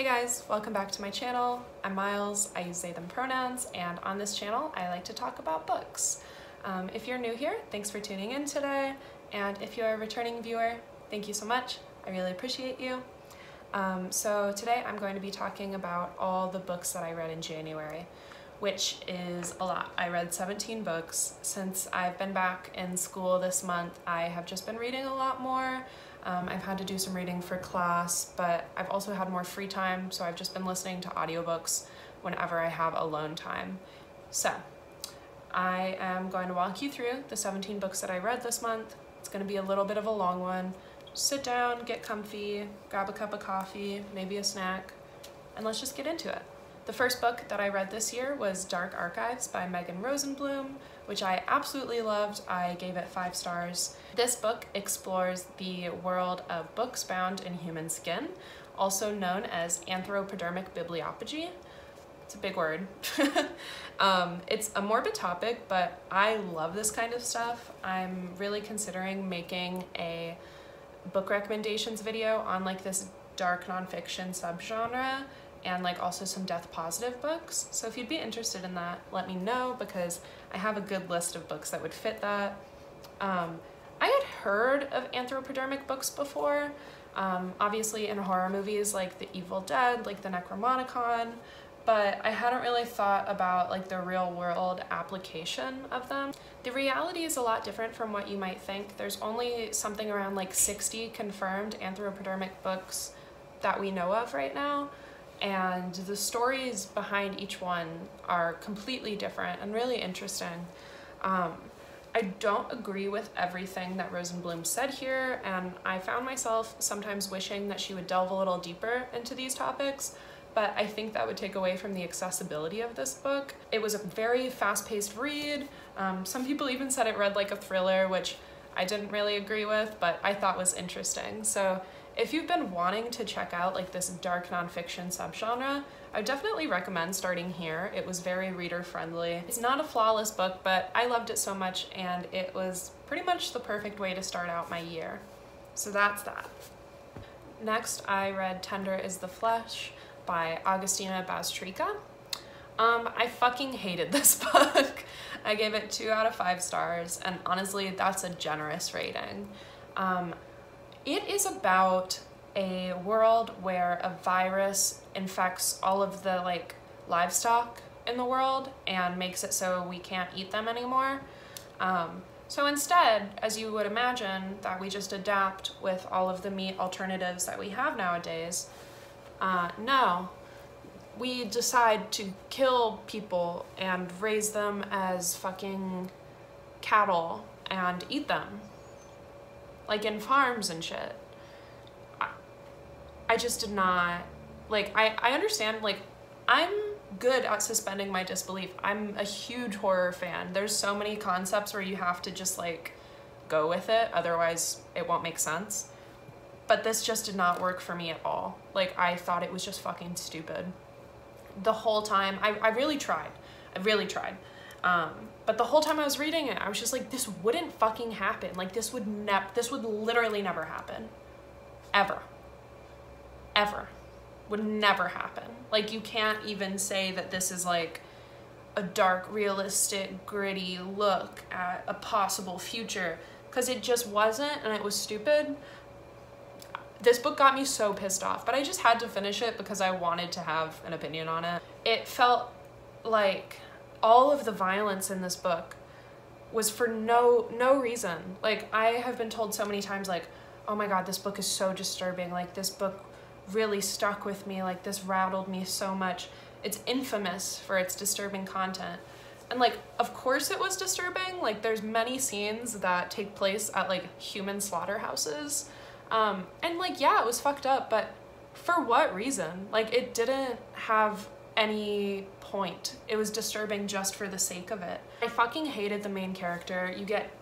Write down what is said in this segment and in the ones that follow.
Hey guys, welcome back to my channel. I'm Miles, I use they them pronouns, and on this channel I like to talk about books. If you're new here, thanks for tuning in today, and if you're a returning viewer, thank you so much. I really appreciate you. So today I'm going to be talking about all the books that I read in January, which is a lot. I read 17 books. Since I've been back in school this month, I have just been reading a lot more. I've had to do some reading for class, but I've also had more free time, so I've just been listening to audiobooks whenever I have alone time. So I am going to walk you through the 17 books that I read this month. It's going to be a little bit of a long one. Just sit down, get comfy, grab a cup of coffee, maybe a snack, and let's just get into it. The first book that I read this year was Dark Archives by Megan Rosenblum, which I absolutely loved. I gave it 5 stars. This book explores the world of books bound in human skin, also known as anthropodermic bibliophagy. It's a big word. It's a morbid topic, but I love this kind of stuff. I'm really considering making a book recommendations video on like this dark nonfiction subgenre, and like also some death positive books. So if you'd be interested in that, let me know, because I have a good list of books that would fit that. I had heard of anthropodermic books before, obviously in horror movies like The Evil Dead, like the Necromonicon, but I hadn't really thought about like the real world application of them. The reality is a lot different from what you might think. There's only something around like 60 confirmed anthropodermic books that we know of right now, and the stories behind each one are completely different and really interesting. I don't agree with everything that Rosenblum said here, and I found myself sometimes wishing that she would delve a little deeper into these topics, but I think that would take away from the accessibility of this book. It was a very fast-paced read. Some people even said it read like a thriller, which I didn't really agree with, but I thought was interesting. So if you've been wanting to check out like this dark nonfiction subgenre, I would definitely recommend starting here. It was very reader friendly. It's not a flawless book, but I loved it so much, and it was pretty much the perfect way to start out my year. So that's that. Next, I read Tender is the Flesh by Agustina Bazterrica. I fucking hated this book. I gave it 2 out of 5 stars, and honestly, that's a generous rating. It is about a world where a virus infects all of the like livestock in the world and makes it so we can't eat them anymore. So instead, as you would imagine, that we just adapt with all of the meat alternatives that we have nowadays, no. We decide to kill people and raise them as fucking cattle and eat them. Like in farms and shit. I just did not, like, I understand, like, I'm good at suspending my disbelief. I'm a huge horror fan. There's so many concepts where you have to just like go with it, otherwise it won't make sense. But this just did not work for me at all. Like, I thought it was just fucking stupid. The whole time, I really tried. But the whole time I was reading it, I was just like, this wouldn't fucking happen. Like, this would literally never happen. Ever. Would never happen. Like, you can't even say that this is like a dark, realistic, gritty look at a possible future, because it just wasn't, and it was stupid. This book got me so pissed off, but I just had to finish it because I wanted to have an opinion on it. It felt like all of the violence in this book was for no reason. Like, I have been told so many times, like, oh my god, this book is so disturbing. Like, this book really stuck with me. Like, this rattled me so much. It's infamous for its disturbing content. And like, of course it was disturbing. Like, there's many scenes that take place at like human slaughterhouses. And like, yeah, it was fucked up, but for what reason? Like, it didn't have any point. It was disturbing just for the sake of it. I fucking hated the main character.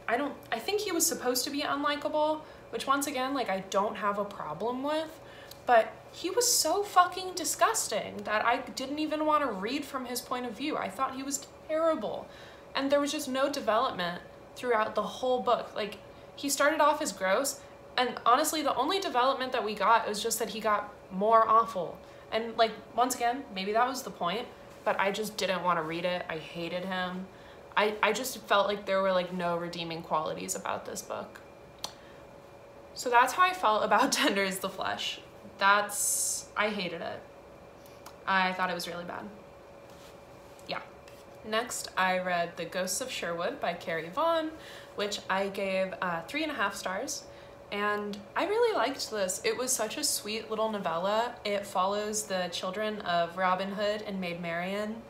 I think he was supposed to be unlikable, which once again, like, I don't have a problem with, but he was so fucking disgusting that I didn't even want to read from his point of view. I thought he was terrible. And there was just no development throughout the whole book. Like, he started off as gross, and honestly, the only development that we got was just that he got more awful. And like, once again, maybe that was the point, but I just didn't want to read it. I hated him. I just felt like there were like no redeeming qualities about this book. So that's how I felt about Tender is the Flesh. I hated it. I thought it was really bad. Yeah. Next, I read The Ghosts of Sherwood by Carrie Vaughn, which I gave 3.5 stars. And I really liked this. It was such a sweet little novella. It follows the children of Robin Hood and Maid Marian,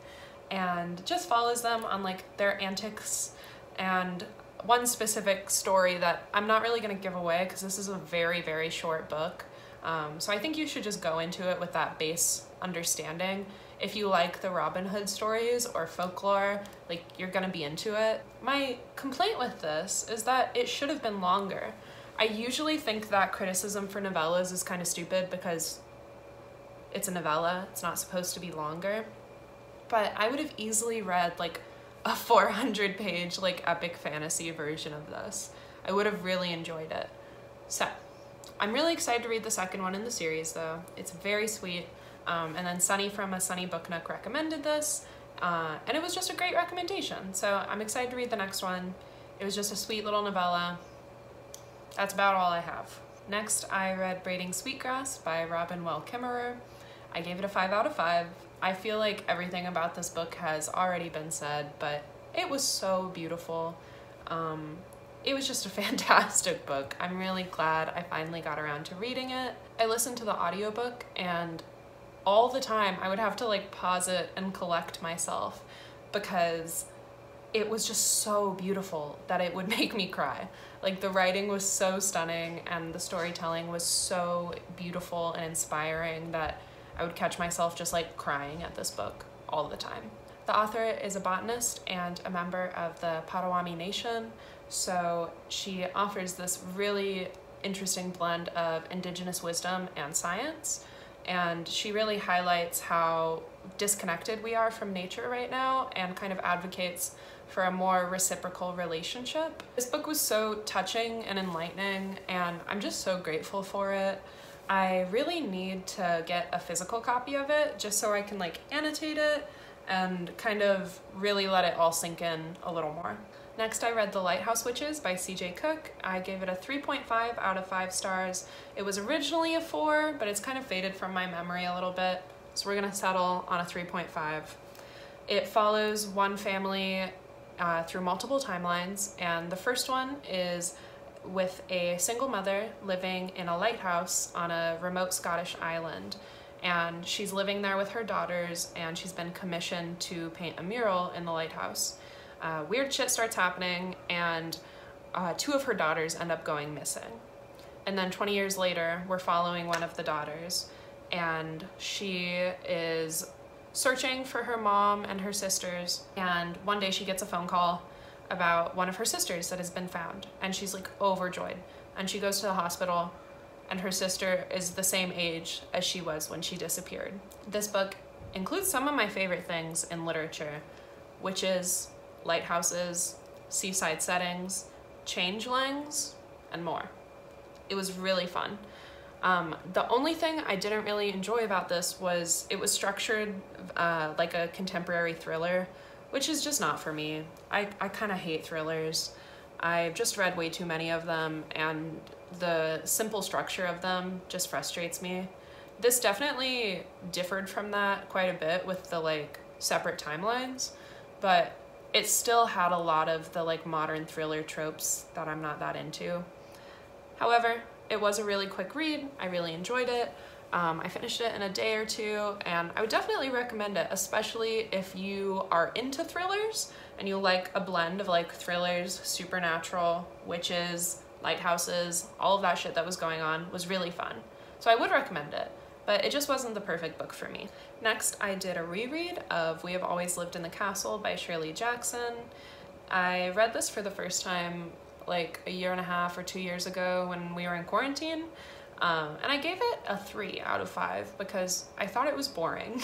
and just follows them on like their antics, and one specific story that I'm not really going to give away because this is a very, very short book. So I think you should just go into it with that base understanding. If you like the Robin Hood stories or folklore, like, you're going to be into it. My complaint with this is that it should have been longer. I usually think that criticism for novellas is kind of stupid because it's a novella, it's not supposed to be longer. But I would have easily read like a 400-page like epic fantasy version of this. I would have really enjoyed it. So I'm really excited to read the second one in the series though. It's very sweet. And then Sunny from A Sunny Book Nook recommended this, and it was just a great recommendation. So I'm excited to read the next one. It was just a sweet little novella. That's about all I have. Next, I read Braiding Sweetgrass by Robin Wall Kimmerer. I gave it a 5 out of 5. I feel like everything about this book has already been said, but it was so beautiful. It was just a fantastic book. I'm really glad I finally got around to reading it. I listened to the audiobook, and all the time I would have to like pause it and collect myself because it was just so beautiful that it would make me cry. Like, the writing was so stunning and the storytelling was so beautiful and inspiring that I would catch myself just like crying at this book all the time. The author is a botanist and a member of the Potawatomi Nation, so she offers this really interesting blend of indigenous wisdom and science, and she really highlights how disconnected we are from nature right now and kind of advocates for a more reciprocal relationship. This book was so touching and enlightening, and I'm just so grateful for it. I really need to get a physical copy of it just so I can like annotate it and kind of really let it all sink in a little more. Next, I read The Lighthouse Witches by C.J. Cook. I gave it a 3.5 out of 5 stars. It was originally a 4, but it's kind of faded from my memory a little bit, so we're gonna settle on a 3.5. It follows one family through multiple timelines, and the first one is with a single mother living in a lighthouse on a remote Scottish island, and she's living there with her daughters, and she's been commissioned to paint a mural in the lighthouse. Weird shit starts happening, and 2 of her daughters end up going missing. And then 20 years later, we're following one of the daughters, and she is searching for her mom and her sisters, and one day she gets a phone call about one of her sisters that has been found, and she's like overjoyed, and she goes to the hospital, and her sister is the same age as she was when she disappeared. This book includes some of my favorite things in literature, witches, lighthouses, seaside settings, changelings, and more. It was really fun. The only thing I didn't really enjoy about this was it was structured like a contemporary thriller, which is just not for me. I kind of hate thrillers. I've just read way too many of them, and the simple structure of them just frustrates me. This definitely differed from that quite a bit with the like separate timelines, but it still had a lot of the like modern thriller tropes that I'm not that into. However, it was a really quick read. I really enjoyed it. I finished it in a day or 2, and I would definitely recommend it, especially if you are into thrillers and you like a blend of like thrillers, supernatural, witches, lighthouses, all of that shit that was going on was really fun. So I would recommend it, but it just wasn't the perfect book for me. Next, I did a reread of We Have Always Lived in the Castle by Shirley Jackson. I read this for the first time like a 1.5 or 2 years ago when we were in quarantine. And I gave it a 3 out of 5 because I thought it was boring.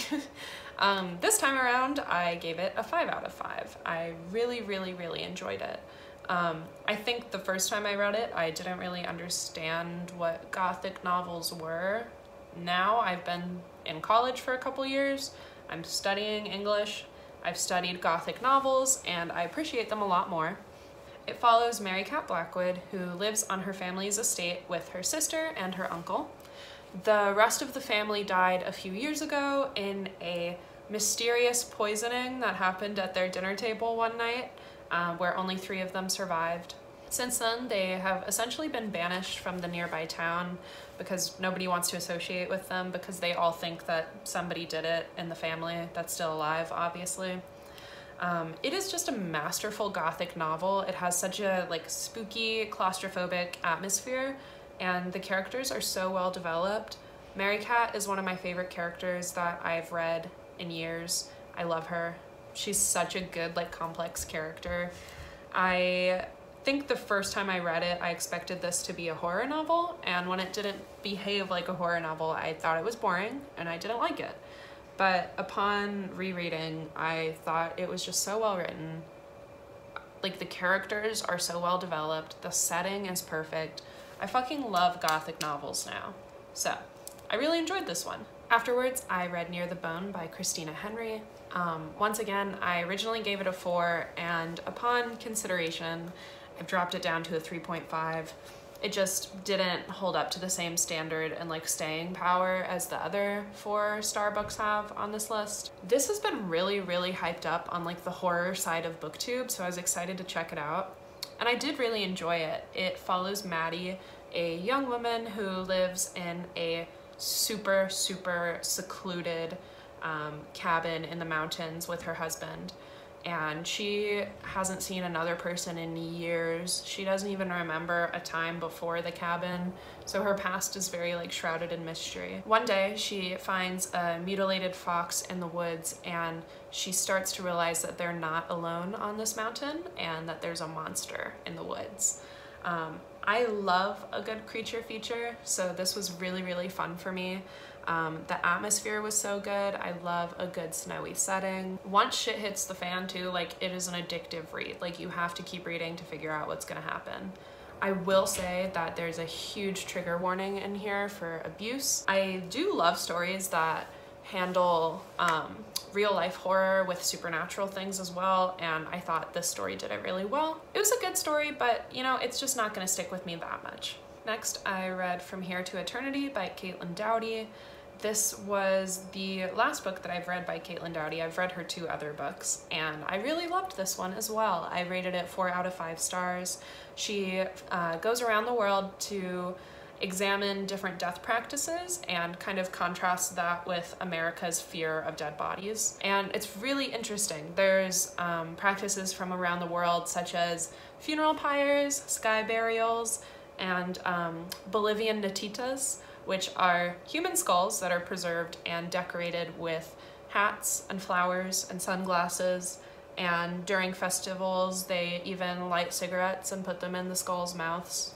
This time around, I gave it a 5 out of 5. I really, really, really enjoyed it. I think the first time I read it, I didn't really understand what Gothic novels were. Now I've been in college for a couple years. I'm studying English. I've studied Gothic novels, and I appreciate them a lot more. It follows Mary Cat Blackwood, who lives on her family's estate with her sister and her uncle. The rest of the family died a few years ago in a mysterious poisoning that happened at their dinner table one night, where only 3 of them survived. Since then, they have essentially been banished from the nearby town because nobody wants to associate with them because they all think that somebody did it in the family that's still alive, obviously. It is just a masterful Gothic novel. It has such a spooky, claustrophobic atmosphere, and the characters are so well developed. Mary Cat is one of my favorite characters that I've read in years. I love her. She's such a good, complex character. I think the first time I read it, I expected this to be a horror novel, and when it didn't behave like a horror novel, I thought it was boring, and I didn't like it. But upon rereading, I thought it was just so well written. The characters are so well developed, the setting is perfect. I fucking love Gothic novels now. So, I really enjoyed this one. Afterwards, I read Near the Bone by Christina Henry. Once again, I originally gave it a 4, and upon consideration, I've dropped it down to a 3.5. It just didn't hold up to the same standard and staying power as the other 4-star books have on this list. This has been really, really hyped up on the horror side of BookTube, so I was excited to check it out. And I did really enjoy it. It follows Maddie, a young woman who lives in a super, super secluded cabin in the mountains with her husband. And she hasn't seen another person in years. She doesn't even remember a time before the cabin, so her past is very shrouded in mystery. One day she finds a mutilated fox in the woods, and she starts to realize that they're not alone on this mountain and that there's a monster in the woods. I love a good creature feature, so this was really, really fun for me. The atmosphere was so good. I love a good snowy setting. Once shit hits the fan too, it is an addictive read. You have to keep reading to figure out what's gonna happen. I will say that there's a huge trigger warning in here for abuse. I do love stories that handle real life horror with supernatural things as well, and I thought this story did it really well. It was a good story, but it's just not gonna stick with me that much. Next, I read From Here to Eternity by Caitlin Doughty. This was the last book that I've read by Caitlin Doughty. I've read her 2 other books, and I really loved this one as well. I rated it 4 out of 5 stars. She goes around the world to examine different death practices and kind of contrasts that with America's fear of dead bodies. And it's really interesting. There's practices from around the world such as funeral pyres, sky burials, and Bolivian natitas, which are human skulls that are preserved and decorated with hats and flowers and sunglasses. And during festivals, they even light cigarettes and put them in the skulls' mouths.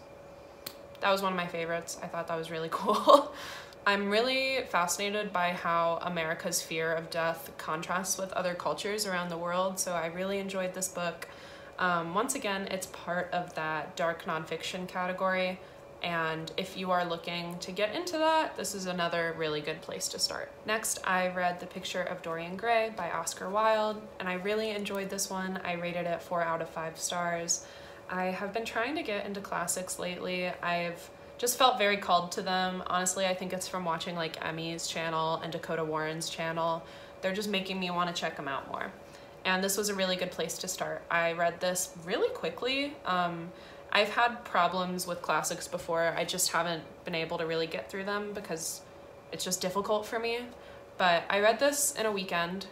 That was one of my favorites. I thought that was really cool. I'm really fascinated by how America's fear of death contrasts with other cultures around the world, so I really enjoyed this book. Once again, it's part of that dark nonfiction category, and if you are looking to get into that, this is another really good place to start. Next, I read The Picture of Dorian Gray by Oscar Wilde, and I really enjoyed this one. I rated it 4 out of 5 stars. I have been trying to get into classics lately. I've just felt very called to them. Honestly, I think it's from watching Emmy's channel and Dakota Warren's channel. They're just making me want to check them out more. And this was a really good place to start. I read this really quickly. I've had problems with classics before. I just haven't been able to really get through them because it's just difficult for me. But I read this in a weekend,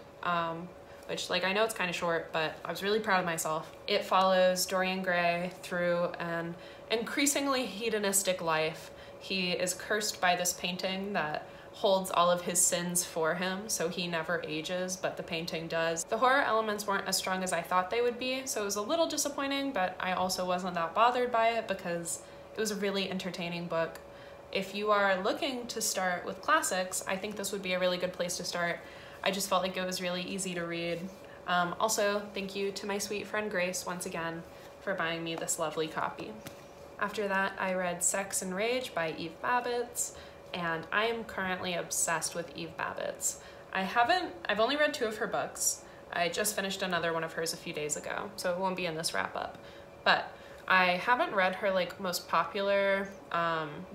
which I know it's kind of short, but I was really proud of myself. It follows Dorian Gray through an increasingly hedonistic life. He is cursed by this painting that holds all of his sins for him, so he never ages, but the painting does. The horror elements weren't as strong as I thought they would be, so it was a little disappointing, but I also wasn't that bothered by it because it was a really entertaining book. If you are looking to start with classics, I think this would be a really good place to start. I just felt like it was really easy to read. Also, thank you to my sweet friend Grace once again for buying me this lovely copy. After that, I read Sex and Rage by Eve Babbitt. and I am currently obsessed with Eve Babbitt's. I've only read 2 of her books. I just finished another one of hers a few days ago, so it won't be in this wrap up. But I haven't read her like most popular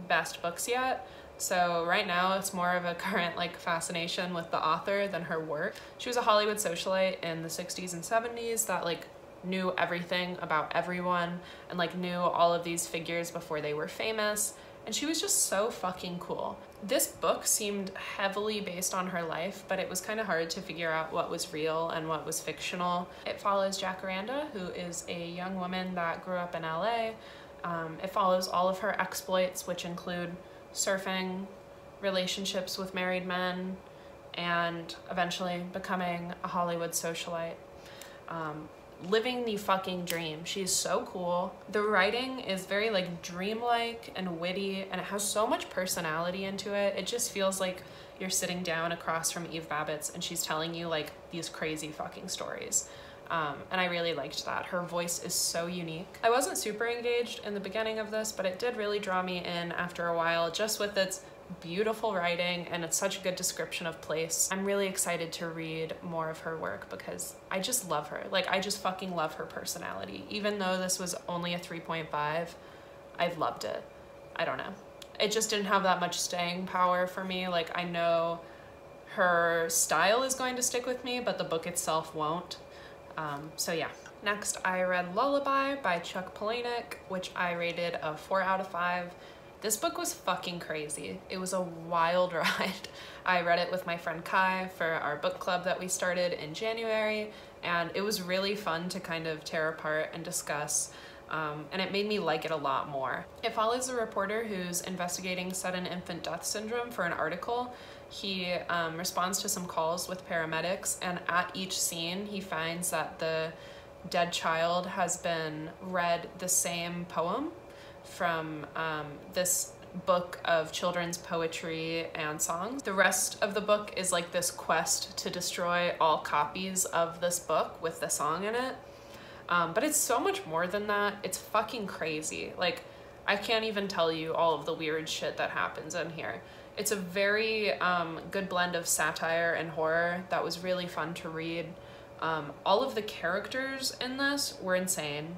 best books yet. So right now it's more of a current like fascination with the author than her work. She was a Hollywood socialite in the 60s and 70s that like knew everything about everyone and like knew all of these figures before they were famous. And she was just so fucking cool. This book seemed heavily based on her life, but it was kind of hard to figure out what was real and what was fictional. It follows Jacaranda, who is a young woman that grew up in LA. It follows all of her exploits, which include surfing, relationships with married men, and eventually becoming a Hollywood socialite. Living the fucking dream. She's so cool. The writing is very like dreamlike and witty, and it has so much personality into it. It just feels like you're sitting down across from Eve Babbitt's and she's telling you like these crazy fucking stories. And I really liked that. Her voice is so unique. I wasn't super engaged in the beginning of this, but it did really draw me in after a while, just with its beautiful writing and it's such a good description of place. I'm really excited to read more of her work because I just love her. Like, I just fucking love her personality. Even though this was only a 3.5, I loved it. I don't know. It just didn't have that much staying power for me. Like, I know her style is going to stick with me, but the book itself won't. So yeah. Next, I read Lullaby by Chuck Palahniuk, which I rated a 4 out of 5. This book was fucking crazy. It was a wild ride. I read it with my friend Kai for our book club that we started in January, and it was really fun to kind of tear apart and discuss, and it made me like it a lot more. It follows a reporter who's investigating sudden infant death syndrome for an article. He responds to some calls with paramedics, and at each scene he finds that the dead child has been read the same poem from this book of children's poetry and songs. The rest of the book is like this quest to destroy all copies of this book with the song in it. But it's so much more than that. It's fucking crazy. Like, I can't even tell you all of the weird shit that happens in here. It's a very good blend of satire and horror that was really fun to read. All of the characters in this were insane.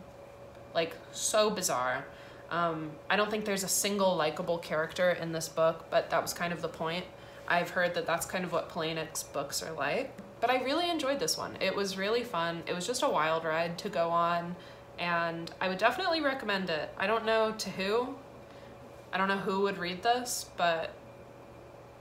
Like, so bizarre. I don't think there's a single likable character in this book, but that was kind of the point. I've heard that that's kind of what Palahniuk's books are like. But I really enjoyed this one. It was really fun. It was just a wild ride to go on, and I would definitely recommend it. I don't know to who. I don't know who would read this, but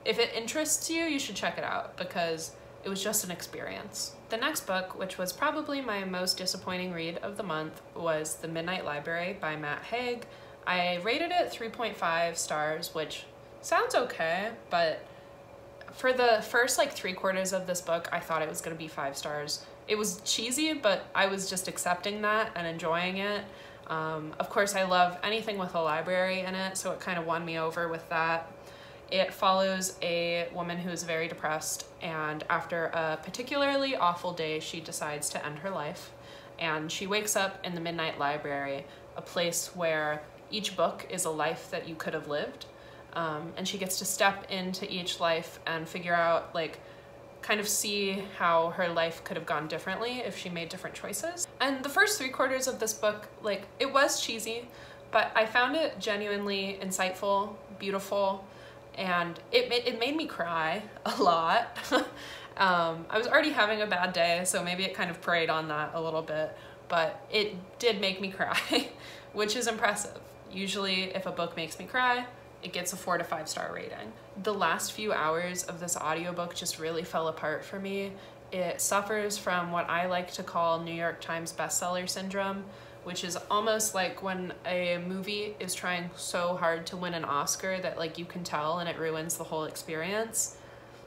if it interests you, you should check it out because it was just an experience. The next book, which was probably my most disappointing read of the month, was The Midnight Library by Matt Haig. I rated it 3.5 stars, which sounds okay, but for the first like 3/4 of this book, I thought it was gonna be 5 stars. It was cheesy, but I was just accepting that and enjoying it. Of course, I love anything with a library in it, so it kind of won me over with that. It follows a woman who is very depressed, and after a particularly awful day, she decides to end her life. And she wakes up in the Midnight Library, a place where each book is a life that you could have lived. And she gets to step into each life and figure out, like, kind of see how her life could have gone differently if she made different choices. And the first 3/4 of this book, like, it was cheesy, but I found it genuinely insightful, beautiful, and it made me cry a lot. I was already having a bad day, so maybe it kind of preyed on that a little bit, but it did make me cry, which is impressive. Usually if a book makes me cry, it gets a 4 to 5 star rating. The last few hours of this audiobook just really fell apart for me. It suffers from what I like to call New York Times bestseller syndrome, which is almost like when a movie is trying so hard to win an Oscar that, like, you can tell and it ruins the whole experience.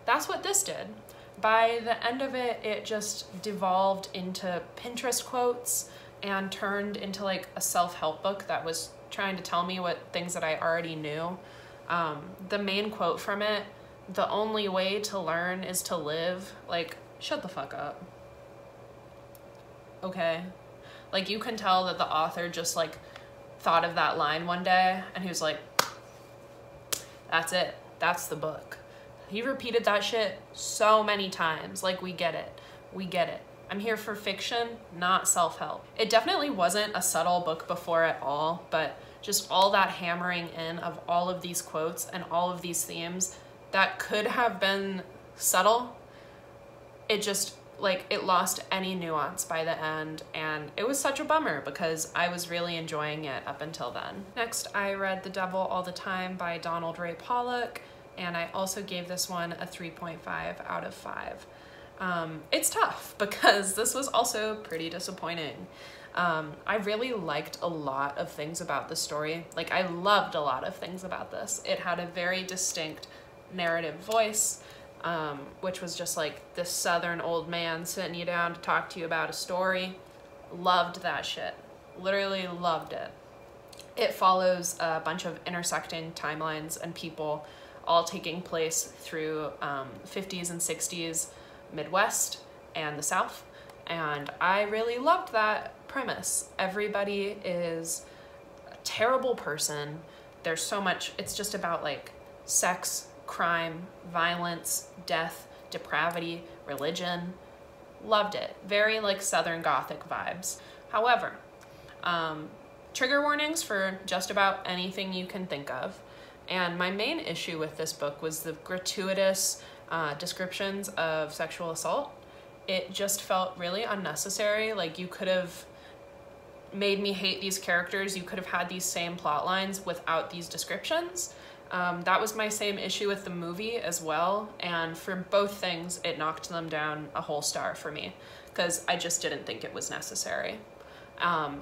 That's what this did. By the end of it, it just devolved into Pinterest quotes and turned into like a self-help book that was trying to tell me what things that I already knew. The main quote from it, "The only way to learn is to live." Like, shut the fuck up. Okay. Like, you can tell that the author just like thought of that line one day and he was like, that's it. that's the book. He repeated that shit so many times. Like, we get it. We get it. I'm here for fiction, not self-help. It definitely wasn't a subtle book before at all, but just all that hammering in of all of these quotes and all of these themes that could have been subtle, it just, like, it lost any nuance by the end, and it was such a bummer because I was really enjoying it up until then. Next, I read The Devil All the Time by Donald Ray Pollock, and I also gave this one a 3.5 out of 5. It's tough because this was also pretty disappointing. I really liked a lot of things about the story. Like, I loved a lot of things about this. It had a very distinct narrative voice, which was just like this southern old man sitting you down to talk to you about a story. Loved that shit. Literally loved it. It follows a bunch of intersecting timelines and people all taking place through 50s and 60s Midwest and the South. And I really loved that premise. Everybody is a terrible person. There's so much, it's just about like sex, crime, violence, death, depravity, religion. Loved it. Very like Southern Gothic vibes. However, trigger warnings for just about anything you can think of. And my main issue with this book was the gratuitous descriptions of sexual assault. It just felt really unnecessary. Like, you could have made me hate these characters. You could have had these same plot lines without these descriptions. That was my same issue with the movie as well. And for both things, it knocked them down a whole star for me because I just didn't think it was necessary.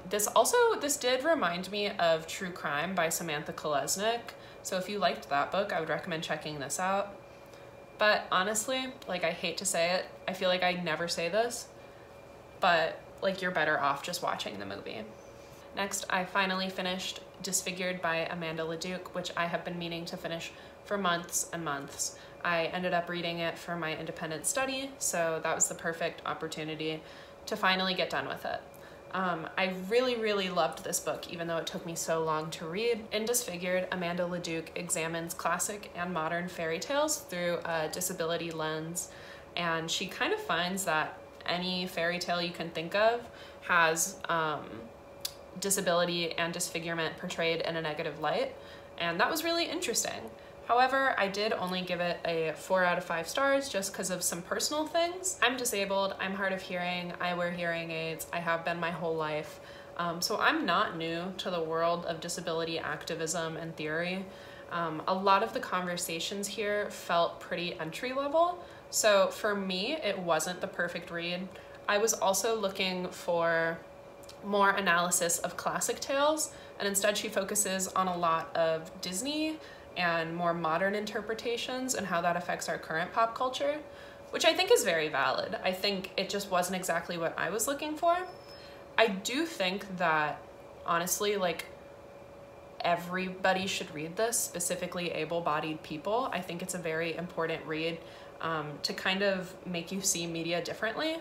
This did remind me of True Crime by Samantha Kolesnik. So if you liked that book, I would recommend checking this out. But honestly, like, I hate to say it, I feel like I never say this, but like, you're better off just watching the movie. Next, I finally finished Disfigured by Amanda Leduc, which I have been meaning to finish for months and months. I ended up reading it for my independent study, so that was the perfect opportunity to finally get done with it. I really, really loved this book, even though it took me so long to read. In Disfigured, Amanda Leduc examines classic and modern fairy tales through a disability lens, and she kind of finds that any fairy tale you can think of has disability and disfigurement portrayed in a negative light, and that was really interesting. However, I did only give it a 4 out of 5 stars just because of some personal things. I'm disabled, I'm hard of hearing, I wear hearing aids, I have been my whole life. So I'm not new to the world of disability activism and theory. A lot of the conversations here felt pretty entry level. So for me, it wasn't the perfect read. I was also looking for more analysis of classic tales, and instead she focuses on a lot of Disney and more modern interpretations and how that affects our current pop culture, which I think is very valid. I think it just wasn't exactly what I was looking for. I do think that, honestly, like, everybody should read this, specifically able-bodied people. I think it's a very important read to kind of make you see media differently.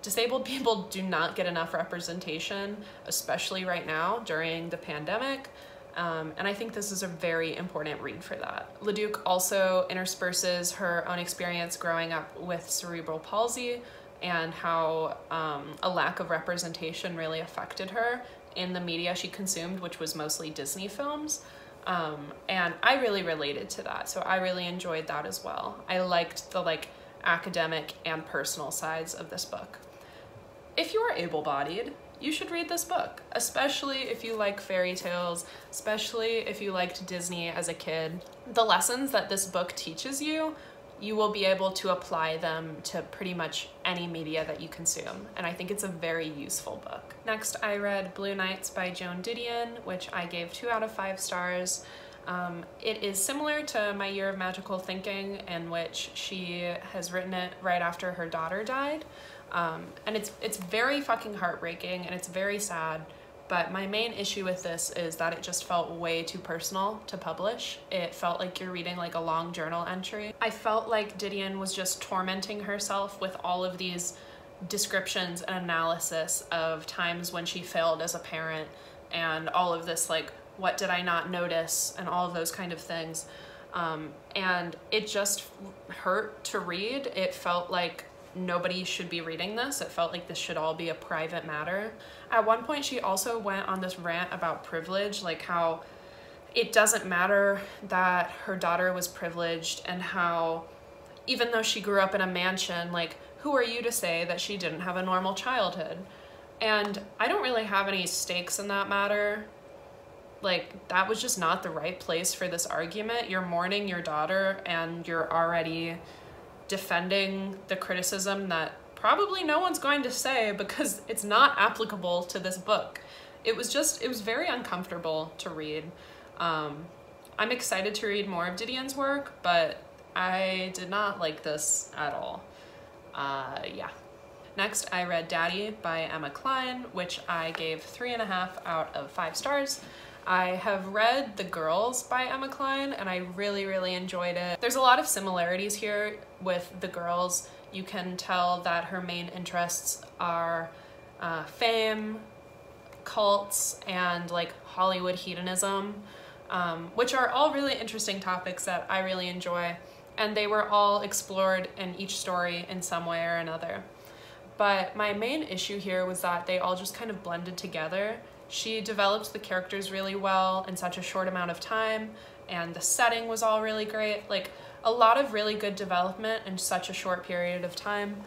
Disabled people do not get enough representation, especially right now during the pandemic. And I think this is a very important read for that. Leduc also intersperses her own experience growing up with cerebral palsy and how a lack of representation really affected her in the media she consumed, which was mostly Disney films. And I really related to that, so I really enjoyed that as well. I liked the like academic and personal sides of this book. If you are able-bodied, you should read this book, especially if you like fairy tales, especially if you liked Disney as a kid. The lessons that this book teaches you, you will be able to apply them to pretty much any media that you consume, and I think it's a very useful book. Next, I read Blue Nights by JOAN, which I gave 2 out of 5 stars. It is similar to My Year of Magical Thinking, in which she has written it right after her daughter died. And it's very fucking heartbreaking and it's very sad, but my main issue with this is that it just felt way too personal to publish. It felt like you're reading like a long journal entry. I felt like DIDION was just tormenting herself with all of these descriptions and analysis of times when she failed as a parent and all of this like, what did I not notice, and all of those kind of things. And it just hurt to read. It felt like nobody should be reading this. It felt like this should all be a private matter. At one point, she also went on this rant about privilege, like how it doesn't matter that her daughter was privileged, and how even though she grew up in a mansion, like, who are you to say that she didn't have a normal childhood? And I don't really have any stakes in that matter. Like, that was just not the right place for this argument. You're mourning your daughter and you're already defending the criticism that probably no one's going to say because it's not applicable to this book. It was very uncomfortable to read. I'm excited to read more of Didion's work, but I did not like this at all. Yeah. Next, I read Daddy by Emma Cline, which I gave 3.5 out of 5 stars. I have read The Girls by Emma Cline, and I really, really enjoyed it. There's a lot of similarities here with The Girls. You can tell that her main interests are fame, cults, and like Hollywood hedonism, which are all really interesting topics that I really enjoy, and they were all explored in each story in some way or another. But my main issue here was that they all just kind of blended together. She developed the characters really well in such a short amount of time, and the setting was all really great. Like, a lot of really good development in such a short period of time,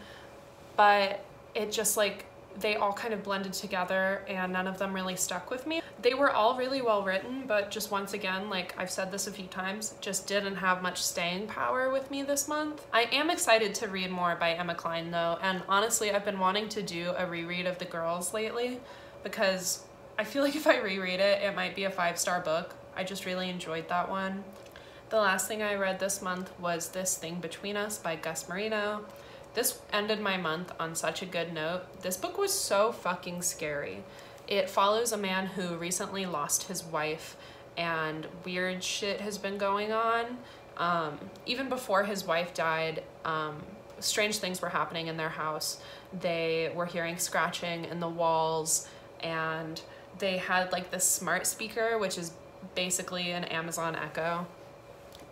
but it just, like, they all kind of blended together and none of them really stuck with me. They were all really well written, but just once again, like I've said this a few times, just didn't have much staying power with me this month. I am excited to read more by Emma Cline though, and honestly I've been wanting to do a reread of The Girls lately because I feel like if I reread it, it might be a 5-star book. I just really enjoyed that one. The last thing I read this month was This Thing Between Us by Gus Marino. This ended my month on such a good note. This book was so fucking scary. It follows a man who recently lost his wife and weird shit has been going on. Even before his wife died, strange things were happening in their house. They were hearing scratching in the walls, and they had like this smart speaker, which is basically an Amazon Echo,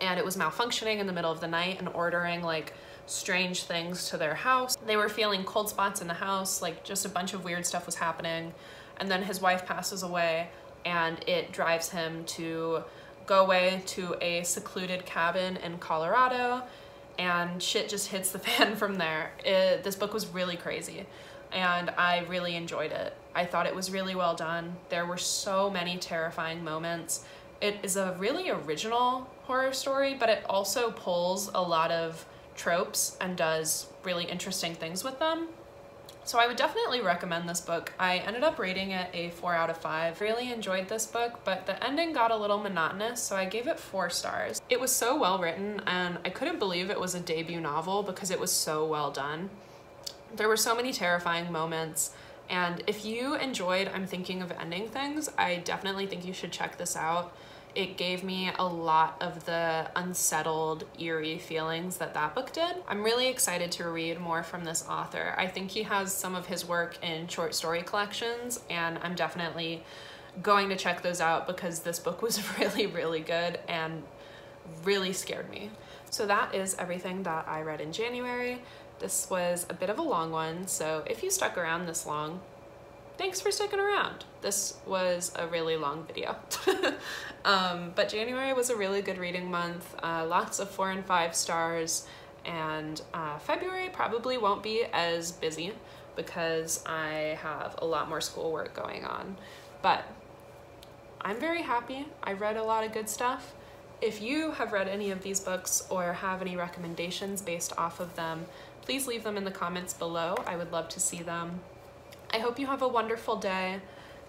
and it was malfunctioning in the middle of the night and ordering like strange things to their house. They were feeling cold spots in the house, like just a bunch of weird stuff was happening. And then his wife passes away, and it drives him to go away to a secluded cabin in Colorado, and shit just hits the fan from there. This book was really crazy, and I really enjoyed it. I thought it was really well done. There were so many terrifying moments. It is a really original horror story, but it also pulls a lot of tropes and does really interesting things with them. So I would definitely recommend this book. I ended up rating it a 4 out of 5. Really enjoyed this book, but the ending got a little monotonous, so I gave it 4 stars. It was so well written, and I couldn't believe it was a debut novel because it was so well done. There were so many terrifying moments, and if you enjoyed I'm Thinking of Ending Things, I definitely think you should check this out. It gave me a lot of the unsettled, eerie feelings that that book did. I'm really excited to read more from this author. I think he has some of his work in short story collections, and I'm definitely going to check those out because this book was really, really good and really scared me. So that is everything that I read in January. This was a bit of a long one, so if you stuck around this long, thanks for sticking around. This was a really long video. But January was a really good reading month, lots of 4 and 5 stars, and February probably won't be as busy because I have a lot more schoolwork going on. But I'm very happy. I read a lot of good stuff. If you have read any of these books or have any recommendations based off of them, please leave them in the comments below. I would love to see them. I hope you have a wonderful day,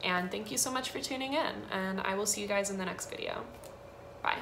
and thank you so much for tuning in, and I will see you guys in the next video. Bye.